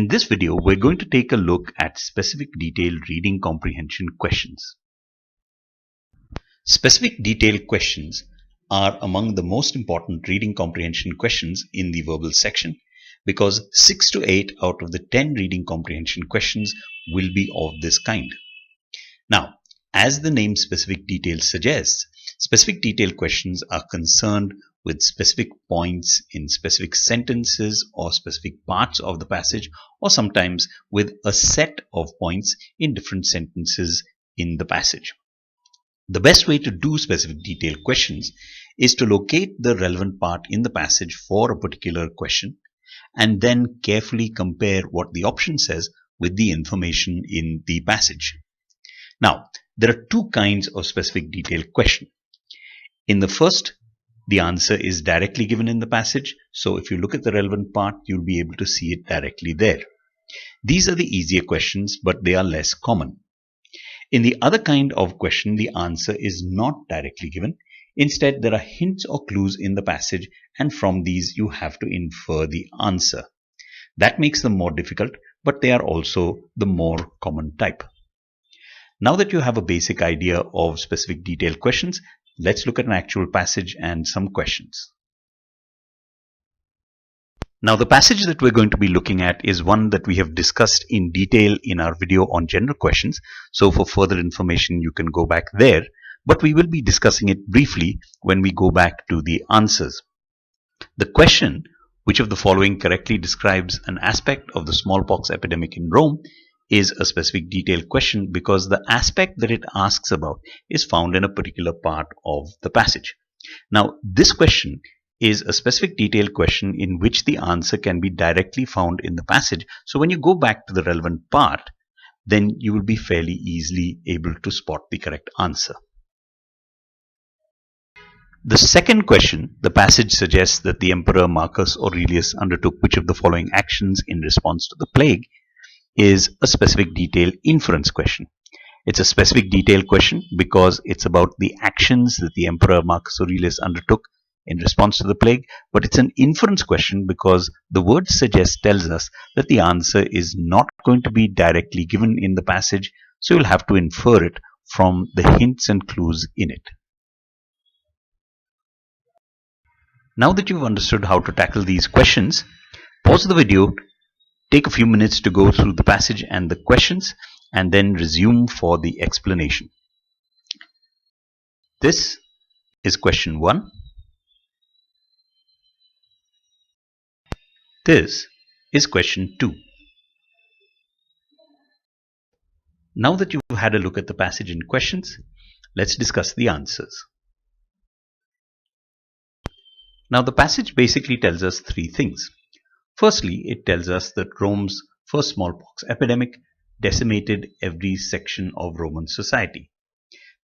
In this video, we're going to take a look at specific detail reading comprehension questions. Specific detail questions are among the most important reading comprehension questions in the verbal section because 6 to 8 out of the 10 reading comprehension questions will be of this kind. Now, as the name specific detail suggests, specific detail questions are concerned with specific points in specific sentences or specific parts of the passage, or sometimes with a set of points in different sentences in the passage. The best way to do specific detail questions is to locate the relevant part in the passage for a particular question and then carefully compare what the option says with the information in the passage. Now, there are two kinds of specific detail question. In the first, the answer is directly given in the passage, so if you look at the relevant part, you'll be able to see it directly there. These are the easier questions, but they are less common. In the other kind of question, the answer is not directly given. Instead, there are hints or clues in the passage, and from these you have to infer the answer. That makes them more difficult, but they are also the more common type. Now that you have a basic idea of specific detail questions, let's look at an actual passage and some questions. Now, the passage that we're going to be looking at is one that we have discussed in detail in our video on general questions. So for further information, you can go back there, but we will be discussing it briefly when we go back to the answers. The question, which of the following correctly describes an aspect of the smallpox epidemic in Rome, is a specific detail question because the aspect that it asks about is found in a particular part of the passage. Now, this question is a specific detail question in which the answer can be directly found in the passage. So when you go back to the relevant part, then you will be fairly easily able to spot the correct answer. The second question, the passage suggests that the Emperor Marcus Aurelius undertook which of the following actions in response to the plague, is a specific detail inference question. It's a specific detail question because it's about the actions that the Emperor Marcus Aurelius undertook in response to the plague, but it's an inference question because the word suggest tells us that the answer is not going to be directly given in the passage, so you'll have to infer it from the hints and clues in it. Now that you've understood how to tackle these questions, pause the video, take a few minutes to go through the passage and the questions, and then resume for the explanation. This is question 1. This is question 2. Now that you've had a look at the passage and questions, let's discuss the answers. Now, the passage basically tells us three things. Firstly, it tells us that Rome's first smallpox epidemic decimated every section of Roman society.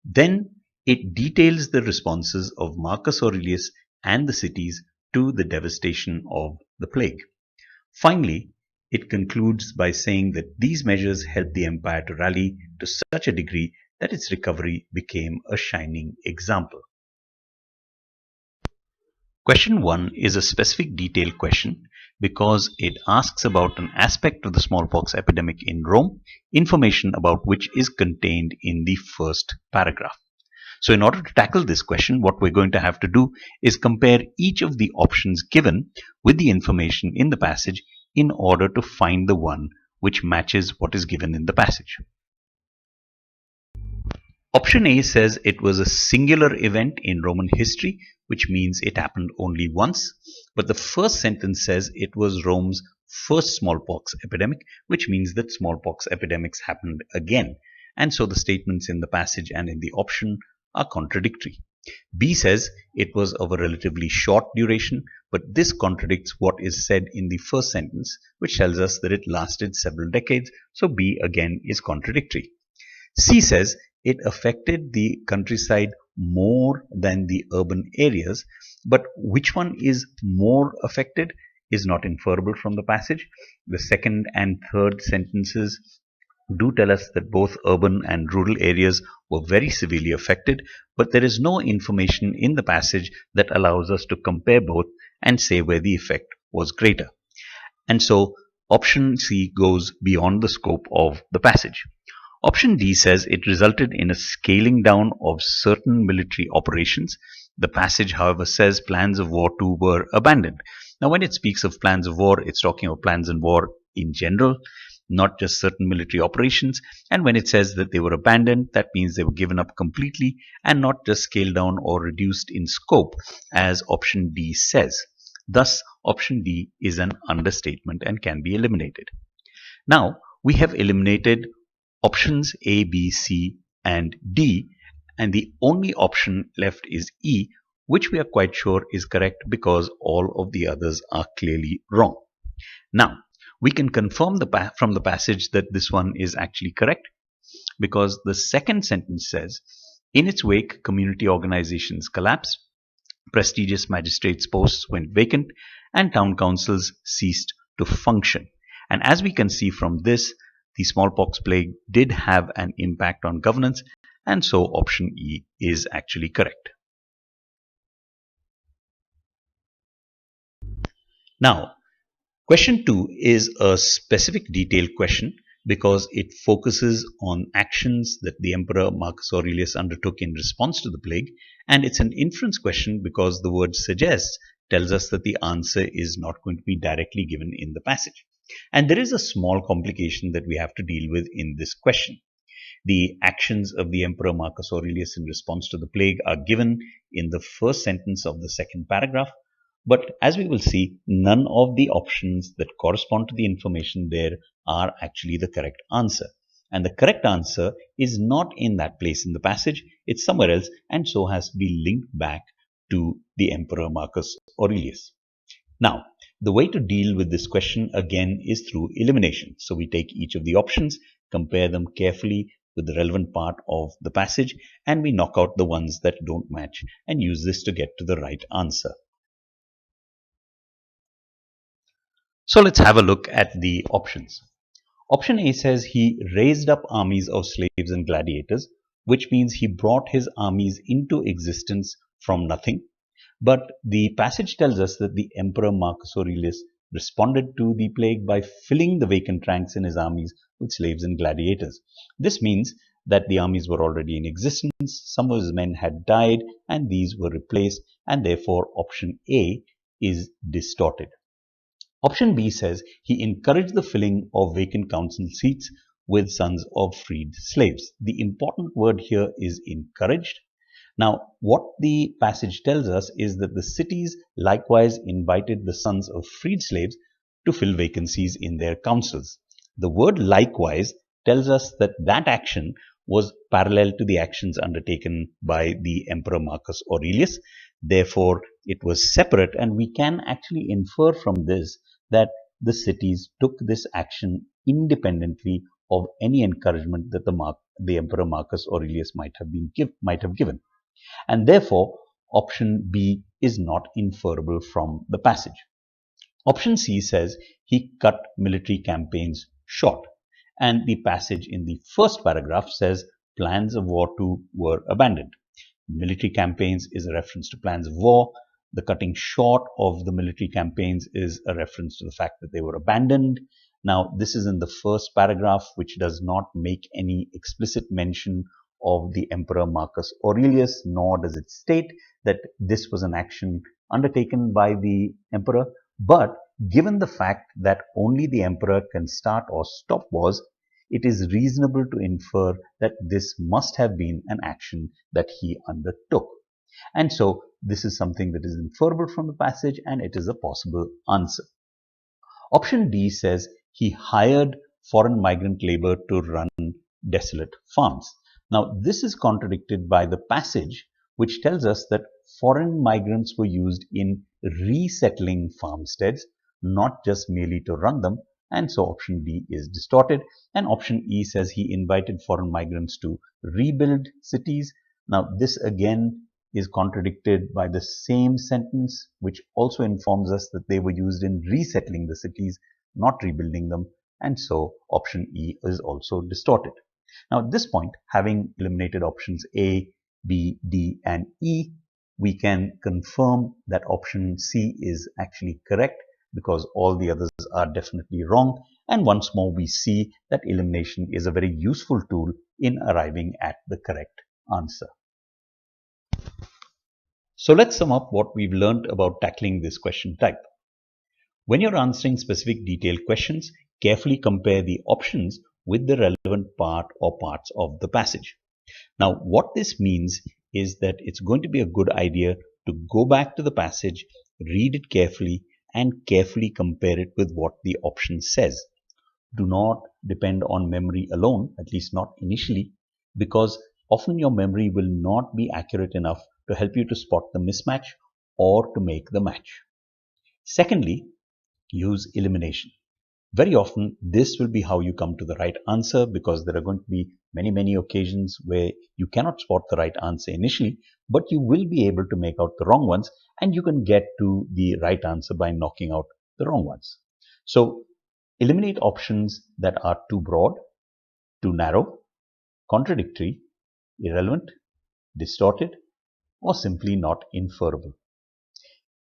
Then it details the responses of Marcus Aurelius and the cities to the devastation of the plague. Finally, it concludes by saying that these measures helped the empire to rally to such a degree that its recovery became a shining example. Question 1 is a specific detail question because it asks about an aspect of the smallpox epidemic in Rome, information about which is contained in the first paragraph. So in order to tackle this question, what we're going to have to do is compare each of the options given with the information in the passage in order to find the one which matches what is given in the passage. Option A says it was a singular event in Roman history, which means it happened only once, but the first sentence says it was Rome's first smallpox epidemic, which means that smallpox epidemics happened again, and so the statements in the passage and in the option are contradictory. B says it was of a relatively short duration, but this contradicts what is said in the first sentence, which tells us that it lasted several decades, so B again is contradictory. C says it affected the countryside more than the urban areas, but which one is more affected is not inferable from the passage. The second and third sentences do tell us that both urban and rural areas were very severely affected, but there is no information in the passage that allows us to compare both and say where the effect was greater. And so option C goes beyond the scope of the passage. Option D says it resulted in a scaling down of certain military operations. The passage, however, says plans of war too were abandoned. Now, when it speaks of plans of war, it's talking about plans in war in general, not just certain military operations. And when it says that they were abandoned, that means they were given up completely and not just scaled down or reduced in scope, as option D says. Thus, option D is an understatement and can be eliminated. Now, we have eliminated options A, B, C, and D, and the only option left is E, which we are quite sure is correct because all of the others are clearly wrong. Now, we can confirm from the passage that this one is actually correct because the second sentence says, in its wake, community organizations collapsed, prestigious magistrates' posts went vacant, and town councils ceased to function. And as we can see from this, the smallpox plague did have an impact on governance, and so option E is actually correct. Now, question 2 is a specific detailed question because it focuses on actions that the Emperor Marcus Aurelius undertook in response to the plague, and it's an inference question because the word suggests tells us that the answer is not going to be directly given in the passage. And there is a small complication that we have to deal with in this question. The actions of the Emperor Marcus Aurelius in response to the plague are given in the first sentence of the second paragraph, but as we will see, none of the options that correspond to the information there are actually the correct answer. And the correct answer is not in that place in the passage, it's somewhere else, and so has to be linked back to the Emperor Marcus Aurelius. Now, the way to deal with this question again is through elimination. So we take each of the options, compare them carefully with the relevant part of the passage, and we knock out the ones that don't match and use this to get to the right answer. So let's have a look at the options. Option A says he raised up armies of slaves and gladiators, which means he brought his armies into existence from nothing. But the passage tells us that the Emperor Marcus Aurelius responded to the plague by filling the vacant ranks in his armies with slaves and gladiators. This means that the armies were already in existence, some of his men had died, and these were replaced, and therefore option A is distorted. Option B says he encouraged the filling of vacant council seats with sons of freed slaves. The important word here is encouraged. Now, what the passage tells us is that the cities likewise invited the sons of freed slaves to fill vacancies in their councils. The word likewise tells us that that action was parallel to the actions undertaken by the Emperor Marcus Aurelius. Therefore, it was separate, and we can actually infer from this that the cities took this action independently of any encouragement that the Emperor Marcus Aurelius might have given. And therefore, option B is not inferable from the passage. Option C says he cut military campaigns short, and the passage in the first paragraph says plans of war too were abandoned. Military campaigns is a reference to plans of war. The cutting short of the military campaigns is a reference to the fact that they were abandoned. Now, this is in the first paragraph, which does not make any explicit mention of the Emperor Marcus Aurelius, nor does it state that this was an action undertaken by the emperor. But given the fact that only the emperor can start or stop wars, it is reasonable to infer that this must have been an action that he undertook. And so this is something that is inferable from the passage, and it is a possible answer. Option D says he hired foreign migrant labor to run desolate farms. Now, this is contradicted by the passage, which tells us that foreign migrants were used in resettling farmsteads, not just merely to run them, and so option D is distorted. And option E says he invited foreign migrants to rebuild cities. Now, this again is contradicted by the same sentence, which also informs us that they were used in resettling the cities, not rebuilding them, and so option E is also distorted. Now, at this point, having eliminated options A, B, D, and E, we can confirm that option C is actually correct, because all the others are definitely wrong. And once more, we see that elimination is a very useful tool in arriving at the correct answer. So let's sum up what we've learned about tackling this question type. When you're answering specific detailed questions, carefully compare the options with the relevant part or parts of the passage. Now, what this means is that it's going to be a good idea to go back to the passage, read it carefully, and carefully compare it with what the option says. Do not depend on memory alone, at least not initially, because often your memory will not be accurate enough to help you to spot the mismatch or to make the match. Secondly, use elimination. Very often, this will be how you come to the right answer, because there are going to be many occasions where you cannot spot the right answer initially, but you will be able to make out the wrong ones, and you can get to the right answer by knocking out the wrong ones. So eliminate options that are too broad, too narrow, contradictory, irrelevant, distorted, or simply not inferable.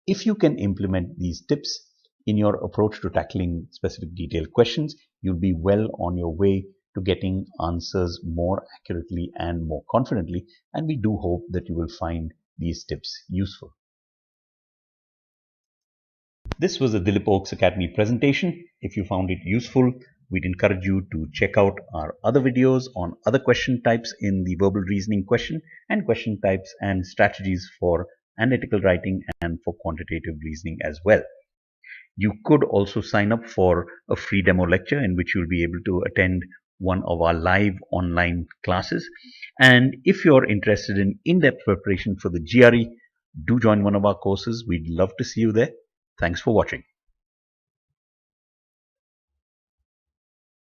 If you can implement these tips in your approach to tackling specific detailed questions, you'll be well on your way to getting answers more accurately and more confidently, and we do hope that you will find these tips useful. This was a Dilip Oaks Academy presentation. If you found it useful, we'd encourage you to check out our other videos on other question types in the verbal reasoning question, and question types and strategies for analytical writing and for quantitative reasoning as well. You could also sign up for a free demo lecture in which you'll be able to attend one of our live online classes. And if you're interested in in-depth preparation for the GRE, do join one of our courses. We'd love to see you there. Thanks for watching.